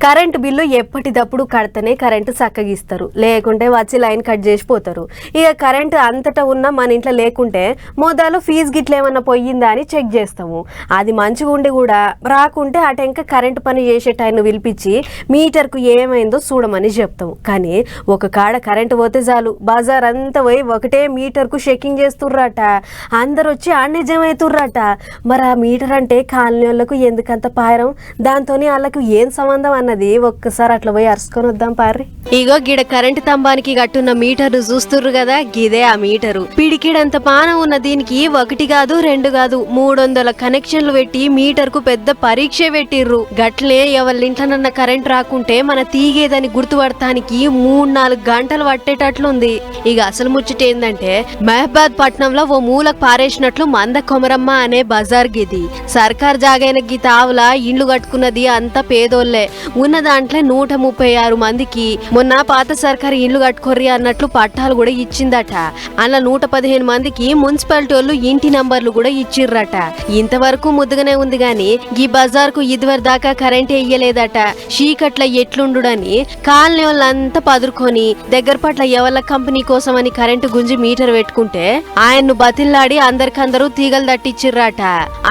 Current bill ఎప్పటిదప్పుడు కడితేనే current చక్కగిస్తారు, లేకుంటే వచ్చి లైన్ కట్ చేసిపోతారు. ఇక కరెంటు అంతటా ఉన్న మన ఇంట్లో లేకుంటే మొదలు ఫీజు గిట్ల ఏమన్నా పోయిందా అని చెక్ చేస్తాము. అది మంచిగా ఉండి కూడా రాకుంటే అటెంక కరెంటు పని చేసే టైంను పిలిపించి మీటర్కు ఏమైందో చూడమని చెప్తాము. కానీ ఒక కాడ కరెంటు పోతే చాలు బజార్ అంతా పోయి ఒకటే మీటర్కు చెకింగ్ చేస్తుర్రట. అందరు వచ్చి ఆడనే జమవుతుర్రట. మరి ఆ మీటర్ అంటే కాలనీ వాళ్ళకు ఎందుకంత పాయరం, దాంతో వాళ్ళకు ఏం సంబంధం అన్నది ఒక్కసారి అట్లా పోయి అరుసుకొని వద్దాం పారి. ఇగో గిడ కరెంటు స్తంభానికి కట్టున్న మీటర్ను చూస్తుర్రు కదా, గిదే ఆ మీటరు. పిడికిడంత పానం ఉన్న దీనికి ఒకటి కాదు రెండు కాదు 300 కనెక్షన్లు పెట్టి మీటర్ కు పెద్ద పరీక్ష పెట్టిర్రు. గట్లే ఎవరింట్లోనన్న కరెంట్ రాకుంటే మన తీగేదని గుర్తుపడటానికి 3-4 గంటలు పట్టేటట్లుంది. ఇక అసలు ముచ్చట ఏందంటే మహబాద్ పట్నంలో ఓ మూలకు పారేసినట్లు మంద కొమరమ్మ అనే బజార్ గిది. సర్కార్ జాగైన గీత ఆవుల ఇండ్లు కట్టుకున్నది అంతా పేదోళ్లే. ఉన్న దాంట్లో 136 మందికి మొన్న పాత సర్కారు ఇండ్లు కట్టుకోర్రి అన్నట్లు పట్టాలు కూడా ఇచ్చిందట. అలా 115 మందికి మున్సిపాలిటీ వాళ్ళు ఇంటి నంబర్లు కూడా ఇచ్చిర్రట. ఇంతవరకు ముద్దుగానే ఉంది గాని ఈ బజార్ కు ఇదివర దాకా కరెంట్ వేయలేదట. చీకట్ల ఎట్లుండుడని కాలనీ వాళ్ళంతా పదురుకొని దగ్గర పట్ల ఎవల కంపెనీ కోసం అని కరెంటు గుంజి మీటర్ పెట్టుకుంటే ఆయన్ను బతిల్లాడి అందరికందరూ తీగలు దట్టిచ్చిర్రట.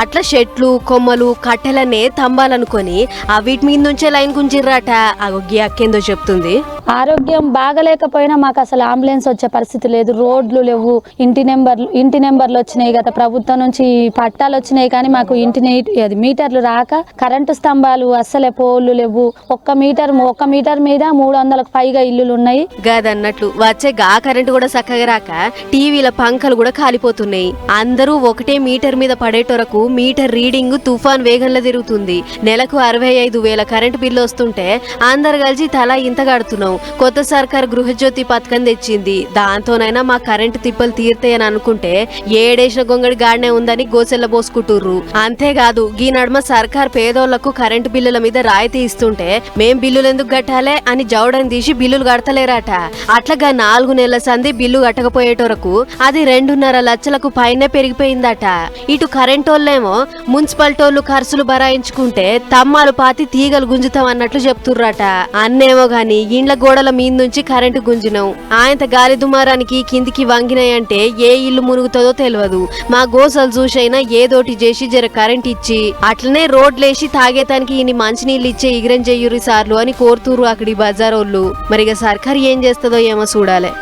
అట్లా చెట్లు కొమ్మలు కట్టెలనే తంబాలనుకొని ఆ వీటి మీద నుంచే లైన్ గుంజిర్రట. అగొగ్గి అక్కేందో చెప్తుంది. ఆరోగ్యం బాగలేకపోయినా మాకు అసలు అంబులెన్స్ వచ్చే పరిస్థితి లేదు, రోడ్లు లేవు, ఇంటి నెంబర్లు వచ్చినాయి. గత ప్రభుత్వం నుంచి పట్టాలు వచ్చినాయి కానీ మాకు మీటర్లు రాక కరెంటు స్తంభాలు అస్సలే పోల్లు లేవు. ఒక్క మీటర్ మీద 300కు పైగా ఇల్లులు ఉన్నాయి. గదన్నట్లు వచ్చే గా కరెంటు కూడా చక్కగా రాక టీవీల పంకలు కూడా కాలిపోతున్నాయి. అందరూ ఒకటే మీటర్ మీద పడేటోరకు మీటర్ రీడింగ్ తుఫాన్ వేగంలో తిరుగుతుంది. నెలకు 65,000 కరెంటు బిల్లు వస్తుంటే అందరు కలిసి తలా ఇంత కడుతున్నాం. కొత్త సర్కార్ గృహజ్యోతి పథకం తెచ్చింది. దాంతోనైనా మా కరెంటు తిప్పలు తీరుతాయని అనుకుంటే ఏడేసిన గొంగడి గాడినే ఉందని గోసెల్ల పోసుకుంటుర్రు. అంతేకాదు ఈ నడుమ సర్కార్ పేదోళ్లకు కరెంటు బిల్లుల మీద రాయితీ ఇస్తుంటే మేం బిల్లులు ఎందుకు కట్టాలే అని జౌడని తీసి బిల్లులు కడతలేరట. అట్లాగా 4 నెలల సంది బిల్లు కట్టకపోయేటోరకు అది 2.5 లక్షలకు పైనే పెరిగిపోయిందట. ఇటు కరెంటోళ్ళేమో మున్సిపాలిటోళ్లు ఖర్చులు బరాయించుకుంటే తమ్మాలు పాతి తీగలు గుంజుతాం అన్నట్లు చెప్తుర్రట. అన్నేమో గాని ఇండ్ల గోడల మీద నుంచి కరెంటు గుంజినాం. ఆయనత గాలి దుమారానికి కిందికి వంగినాయంటే ఏ ఇల్లు మునుగుతుందో తెలియదు. మా గోసలు చూసైనా ఏదోటి చేసి జర కరెంట్ ఇచ్చి అట్లనే రోడ్లేసి తాగేతానికి ఇన్ని మంచినీళ్ళు ఇచ్చే ఇగ్రం చెయ్యురి సార్లు అని కోరుతురు అక్కడి బజారోళ్ళు. మరిగా సర్కారు ఏం చేస్తుందో ఏమో చూడాలి.